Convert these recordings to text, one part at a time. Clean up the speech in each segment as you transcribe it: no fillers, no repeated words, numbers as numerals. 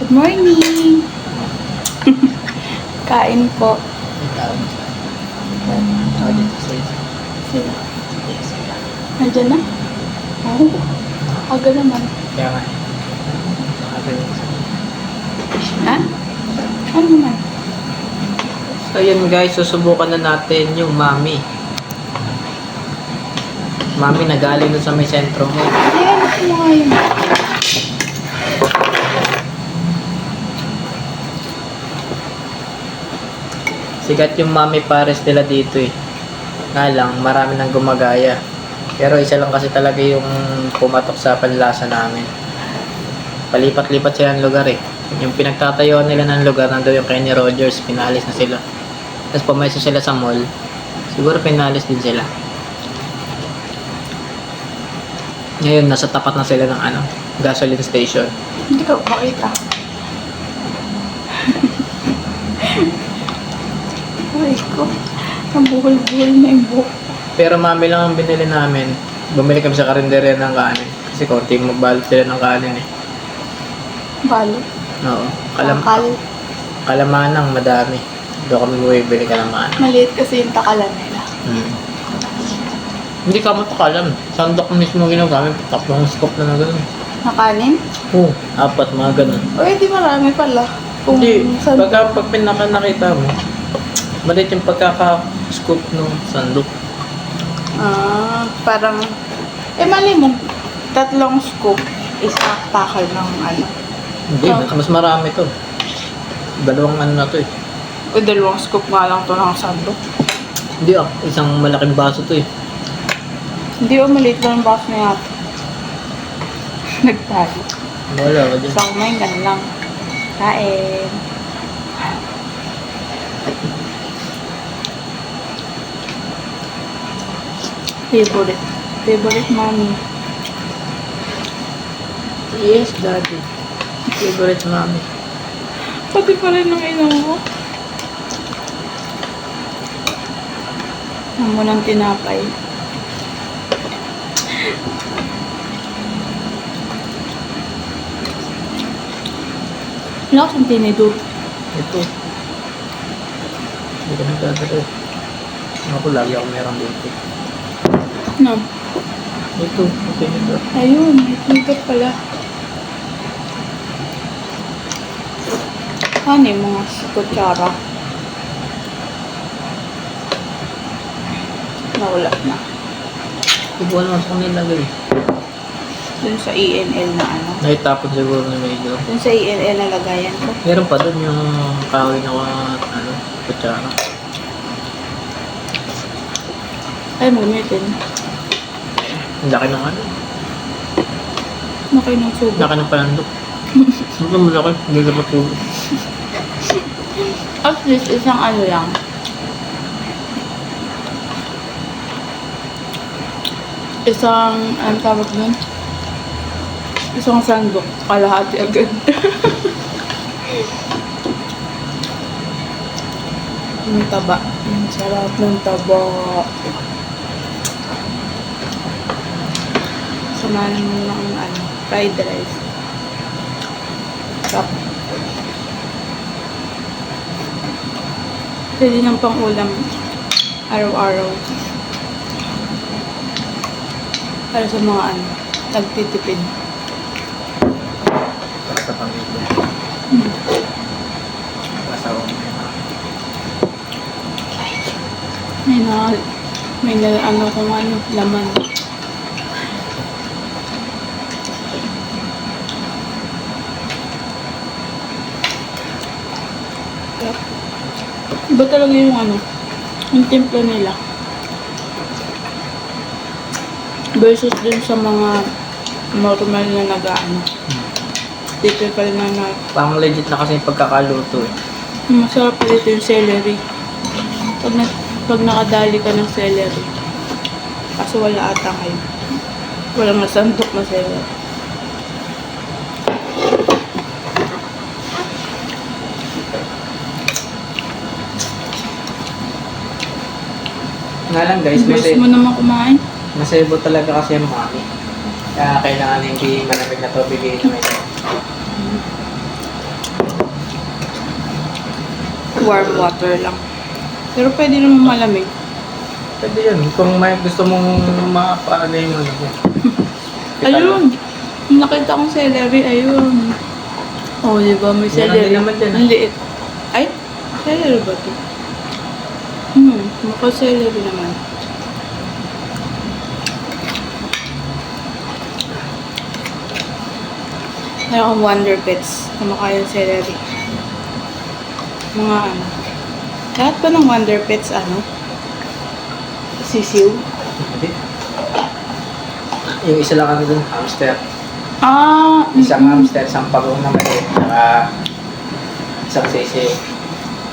Good morning! Kain po. Sila. Nandiyan na? Oo. Aga naman. Kaya nga. Ha? Ano naman? So yun guys, susubukan na natin yung mami. Mami nagaling dun sa may sentro mo. Ayan, ito mo nga yun. Sigat yung mami pares nila dito eh. Nga lang, marami nang gumagaya. Pero isa lang kasi talaga yung pumatok sa panlasa namin. Palipat-lipat sila ng lugar eh. Yung pinagtatayuan nila ng lugar, nandun yung Kenny Rogers, pinalis na sila. Tapos pumayso sila sa mall. Siguro pinalis din sila. Ngayon, nasa tapat na sila ng gasoline station. Hindi ka makita. Ay ko. Ang buhol-buhol na yung buhok. Pero mami lang ang binili namin. Bumili kami sa karinderya ng kanin. Kasi konti magbalot sila ng kanin eh. Balo. Oo. Takal. Kalamanang madami. Doon kami bumibili kalamanang. Maliit kasi yung takalan nila. Hindi ka matakalam. Sandok mismo ginagamit. Tatlong scoop na gano'n. Nakanin? Oo. 4, mga gano'n. O, di marami pala. Kung Hindi. saan- Pag nakita mo, maliit yung pagkaka-scoop ng sandok. Parang, mali mo, 3 scoop, isang takal ng Hindi. Mas marami to. 2 na to eh. O 2 scoop nga lang to ng sandok. Hindi isang malaking baso to eh. Hindi maliit lang yung box na yata. Nagtali. Wala ka dyan. Isang kumain, ganun lang. Kain. Favorite mommy. Yes, daddy. Favorite mami. Pati pa rin ang ina mo. Ang munang tinapay. Lakas ang tinido. Ito. Hindi ka nagdadalo. Ako lagi ako meron dito. No. Ito. Okay nito. Ayun, may tinido pala. Ano yung mga kutsara? Nawala na. Ibuwan naman sa kanila gawin. Dun sa ENL na Naitapon siguro na medyo. Dun sa ENL na lagayan ko. Meron pa doon yung kahoy na kutsara. Ay, magamitin. Ang laki ng Nakay ng subo. laki ng palandok. Sobrang malaki. Hindi ka matulog. At least, isang lang. Isang, anong tawag nun? Isang sandok. Kalahati agad. Yung taba. Ang sarap ng taba. Samahan mo ng fried rice. Sarap. Pwede ng pang-ulam araw-araw. Para sa mga nagtitipid. Para sa pamilya. Kasawa mo yung May na kung laman. Iba talaga yung yung timpla nila. Versus dun sa mga normal na typical na pang legit na kasi yung pagkakaluto eh. masarap dito yung celery. Pag nakadali ka ng celery. Kaso wala ata ngayon. Walang nasandok na celery. Nga lang guys, Bilis mo naman kumain. masebo talaga kasi ang mami. Kaya kailangan hindi malamig na tubig inumin. Warm water lang. Pero pwede naman malamig. Pwede yan. Kung may gusto mong mapaano yung ano mo. Ayun! Nakita kong celery, ayun. Oh, di ba? May Meron celery. din naman dyan. Ang liit. Ay, celery ba ito? Mukha celery naman. Meron akong Wonder Pets na makayang celery. Mga ano. Lahat ba ng Wonder Pets, ano? Sisiw? Hindi. Yung isa lang ano dun, hamster. Ah! Isang hamster, isang pagong na maliit, saka isang sisiyo.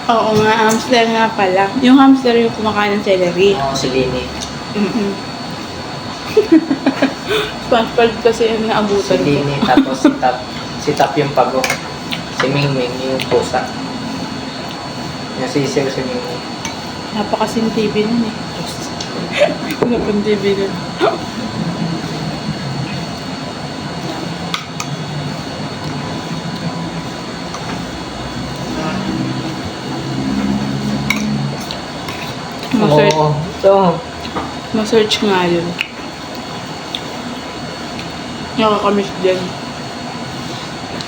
Oo nga, hamster nga pala. Yung hamster yung kumakain ng celery. Oo, si Lini. SpongeBob kasi yung Si naabutan ko. Lini, tapos si Tap. Si Tap yung pagong. Si Mingming, yung pusa. Yung sisiyo si Mingming. Napakasin TV nun eh. Wala pang TV nun. Ma-search, Oo. Ito. ma-search nga yun. Nakakamiss din.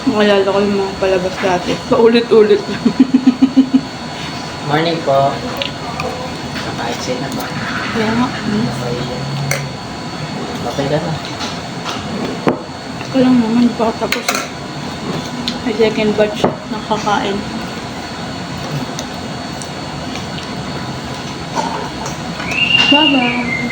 Makalala ko yung mga palabas dati. Paulit-ulit lang. Morning po. Naka-exit na ba? Kaya nga, Okay. Okay ka na. ito lang naman, baka tapos eh. May second batch nakakain. Bye-bye!